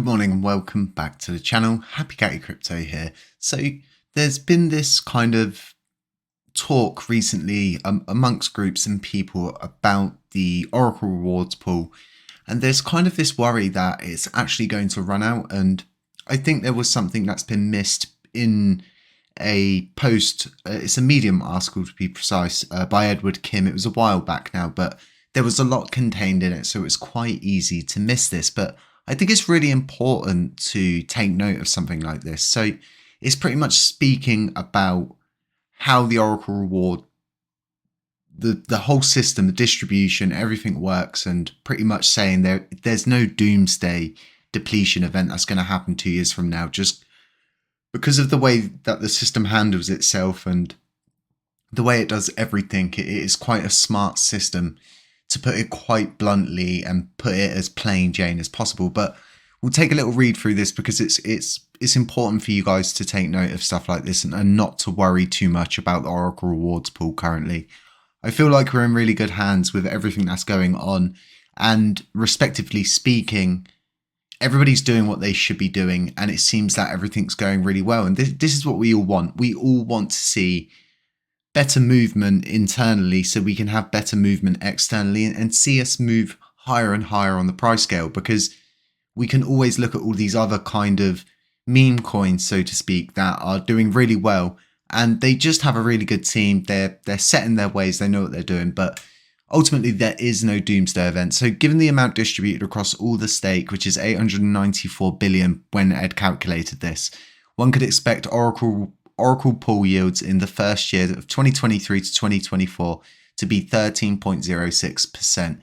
Good morning and welcome back to the channel. Happy Catty Crypto here. So there's been this kind of talk recently amongst groups and people about the Oracle rewards pool, and there's kind of this worry that it's actually going to run out. And I think there was something that's been missed in a post, it's a Medium article to be precise, by Edward Kim. It was a while back now, but there was a lot contained in it, so it's quite easy to miss this. But I think it's really important to take note of something like this. So it's pretty much speaking about how the Oracle reward, the whole system, the distribution, everything works, and pretty much saying there's no Doomsday depletion event that's going to happen 2 years from now, just because of the way that the system handles itself and the way it does everything. It is quite a smart system, to put it quite bluntly and put it as plain Jane as possible. But we'll take a little read through this because it's important for you guys to take note of stuff like this and not to worry too much about the Oracle rewards pool currently. I feel like we're in really good hands with everything that's going on, and respectively speaking, everybody's doing what they should be doing, and it seems that everything's going really well. And this is what we all want. We all want to see better movement internally so we can have better movement externally and see us move higher and higher on the price scale, because we can always look at all these other kind of meme coins, so to speak, that are doing really well, and they just have a really good team. They're set in their ways, they know what they're doing, but ultimately there is no Doomsday event. So given the amount distributed across all the stake, which is 894 billion when Ed calculated this, one could expect Oracle pool yields in the first year of 2023 to 2024 to be 13.06%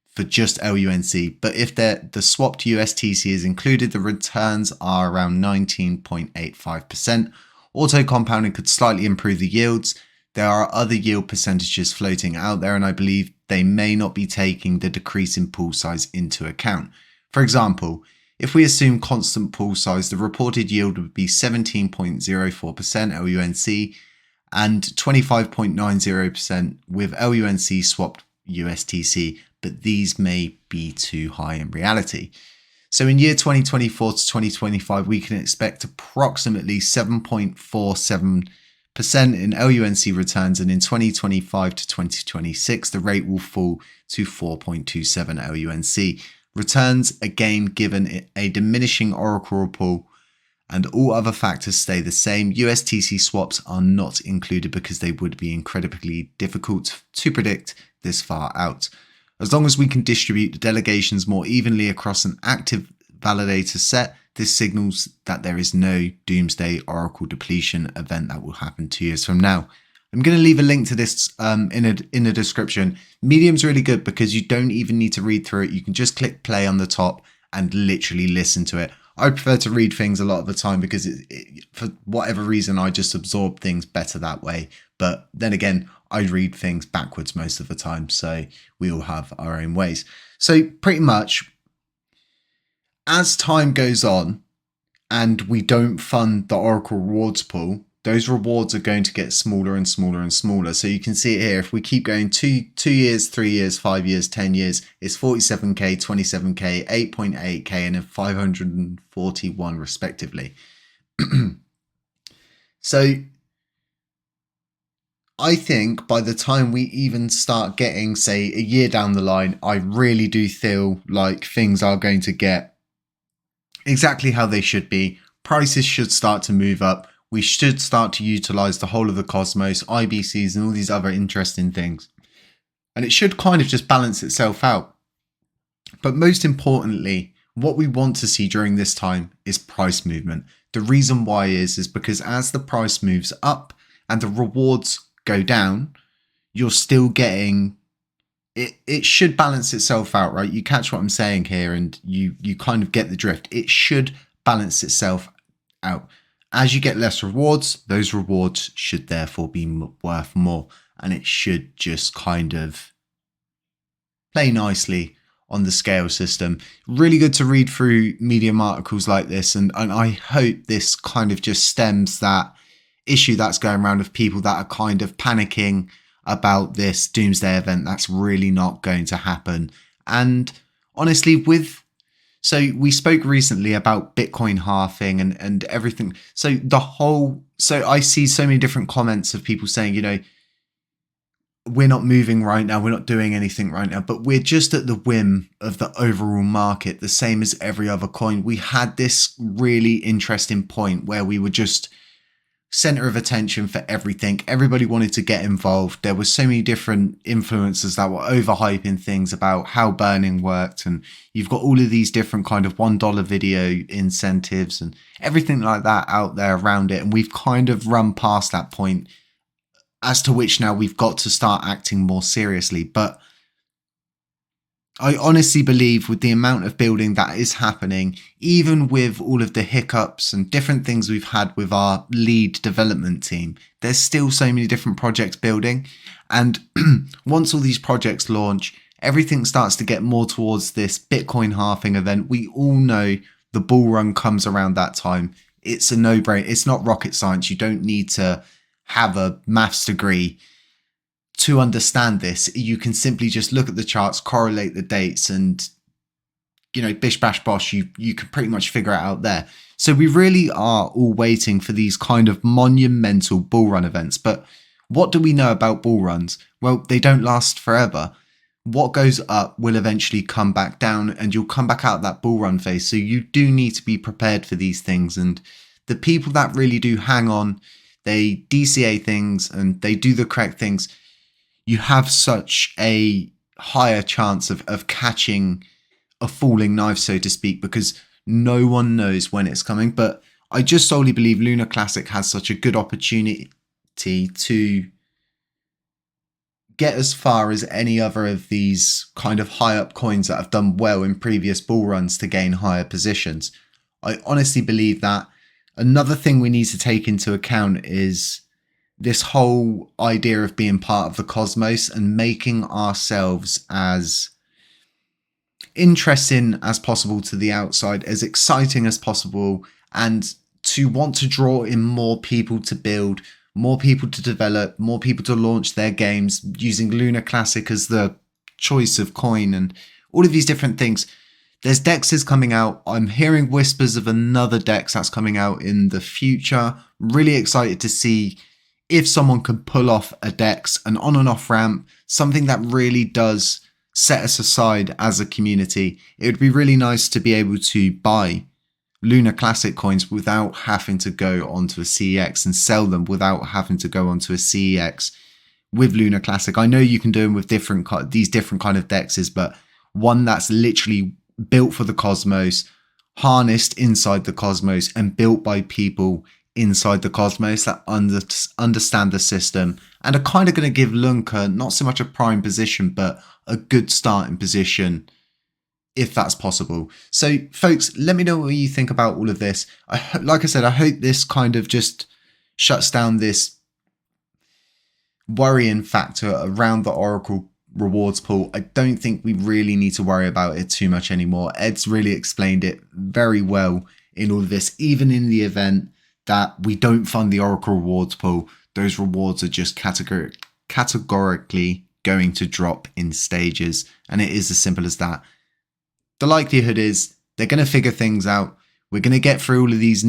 for just LUNC. But if the swapped USTC is included, the returns are around 19.85%. Auto compounding could slightly improve the yields. There are other yield percentages floating out there, and I believe they may not be taking the decrease in pool size into account. For example, if we assume constant pool size, the reported yield would be 17.04% LUNC and 25.90% with LUNC swapped USTC, but these may be too high in reality. So in year 2024 to 2025, we can expect approximately 7.47% in LUNC returns, and in 2025 to 2026, the rate will fall to 4.27 LUNC. Returns, again, given a diminishing Oracle pool and all other factors stay the same. USTC swaps are not included because they would be incredibly difficult to predict this far out. As long as we can distribute the delegations more evenly across an active validator set, this signals that there is no Doomsday Oracle depletion event that will happen 2 years from now. I'm going to leave a link to this in the description. Medium's really good because you don't even need to read through it. You can just click play on the top and literally listen to it. I prefer to read things a lot of the time because for whatever reason, I just absorb things better that way. But then again, I read things backwards most of the time. So we all have our own ways. So pretty much as time goes on and we don't fund the Oracle rewards pool, those rewards are going to get smaller and smaller and smaller. So you can see it here. If we keep going 2 years, 3 years, 5 years, 10 years, it's 47k, 27k, 8.8k, and then 541 respectively. So I think by the time we even start getting, say, a year down the line, I really do feel like things are going to get exactly how they should be. Prices should start to move up. We should start to utilize the whole of the cosmos, IBCs, and all these other interesting things. And it should kind of just balance itself out. But most importantly, what we want to see during this time is price movement. The reason why is because as the price moves up and the rewards go down, you're still getting it. It should balance itself out, right? You catch what I'm saying here, and you kind of get the drift. It should balance itself out. As you get less rewards, those rewards should therefore be worth more, and it should just kind of play nicely on the scale system. Really good to read through Medium articles like this, and I hope this kind of just stems that issue that's going around of people that are kind of panicking about this Doomsday event. That's really not going to happen. And honestly, with So we spoke recently about Bitcoin halving and everything. So I see so many different comments of people saying, we're not moving right now, we're not doing anything right now, but we're just at the whim of the overall market, the same as every other coin. We had this really interesting point where we were just center of attention for everything. Everybody wanted to get involved. There were so many different influencers that were overhyping things about how burning worked, and you've got all of these different kind of $1 video incentives and everything like that out there around it. And we've kind of run past that point, as to which now we've got to start acting more seriously. But I honestly believe with the amount of building that is happening, even with all of the hiccups and different things we've had with our lead development team, there's still so many different projects building. And once all these projects launch, everything starts to get more towards this Bitcoin halving event. We all know the bull run comes around that time. It's a no-brainer. It's not rocket science. You don't need to have a maths degree to understand this. You can simply just look at the charts, correlate the dates, and bish bash bosh, you can pretty much figure it out there. So we really are all waiting for these kind of monumental bull run events. But what do we know about bull runs? Well, they don't last forever. What goes up will eventually come back down, and you'll come back out of that bull run phase. So you do need to be prepared for these things. And the people that really do hang on, they DCA things and they do the correct things, you have such a higher chance of catching a falling knife, so to speak, because no one knows when it's coming. But I just solely believe Lunar Classic has such a good opportunity to get as far as any other of these kind of high up coins that have done well in previous bull runs to gain higher positions. I honestly believe that. Another thing we need to take into account is this whole idea of being part of the cosmos and making ourselves as interesting as possible to the outside, as exciting as possible, and to want to draw in more people to build, more people to develop, more people to launch their games using Lunar Classic as the choice of coin and all of these different things. There's dexes coming out. I'm hearing whispers of another dex that's coming out in the future. Really excited to see if someone could pull off a dex, an on and off ramp, something that really does set us aside as a community. It would be really nice to be able to buy Lunar Classic coins without having to go onto a CEX and sell them without having to go onto a CEX with Lunar Classic. I know you can do them with these different kind of dexes, but one that's literally built for the cosmos, harnessed inside the cosmos, and built by people inside the cosmos that understand the system and are kind of going to give Lunka not so much a prime position, but a good starting position, if that's possible. So folks, let me know what you think about all of this. Like I said, I hope this kind of just shuts down this worrying factor around the Oracle rewards pool. I don't think we really need to worry about it too much anymore. Ed's really explained it very well in all of this. Even in the event that we don't fund the Oracle rewards pool, those rewards are just categorically going to drop in stages, and it is as simple as that. The likelihood is they're going to figure things out. We're going to get through all of these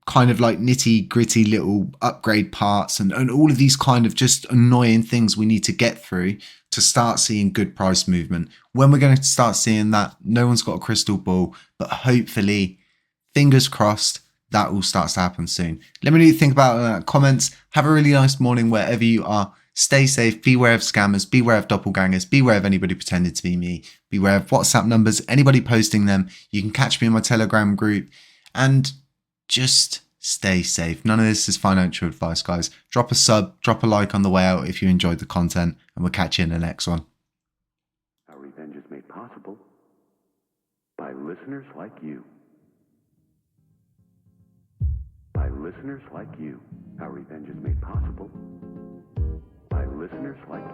kind of like nitty gritty little upgrade parts and all of these kind of just annoying things we need to get through to start seeing good price movement. When we're going to start seeing that, no one's got a crystal ball, but hopefully, fingers crossed, that all starts to happen soon. Let me know what you think about it in the comments. Have a really nice morning wherever you are. Stay safe, beware of scammers, beware of doppelgangers, beware of anybody pretending to be me, beware of WhatsApp numbers, anybody posting them. You can catch me in my Telegram group, and just stay safe. None of this is financial advice, guys. Drop a sub, drop a like on the way out if you enjoyed the content, and we'll catch you in the next one. Our revenge is made possible by listeners like you. By listeners like you. Our revenge is made possible by listeners like you.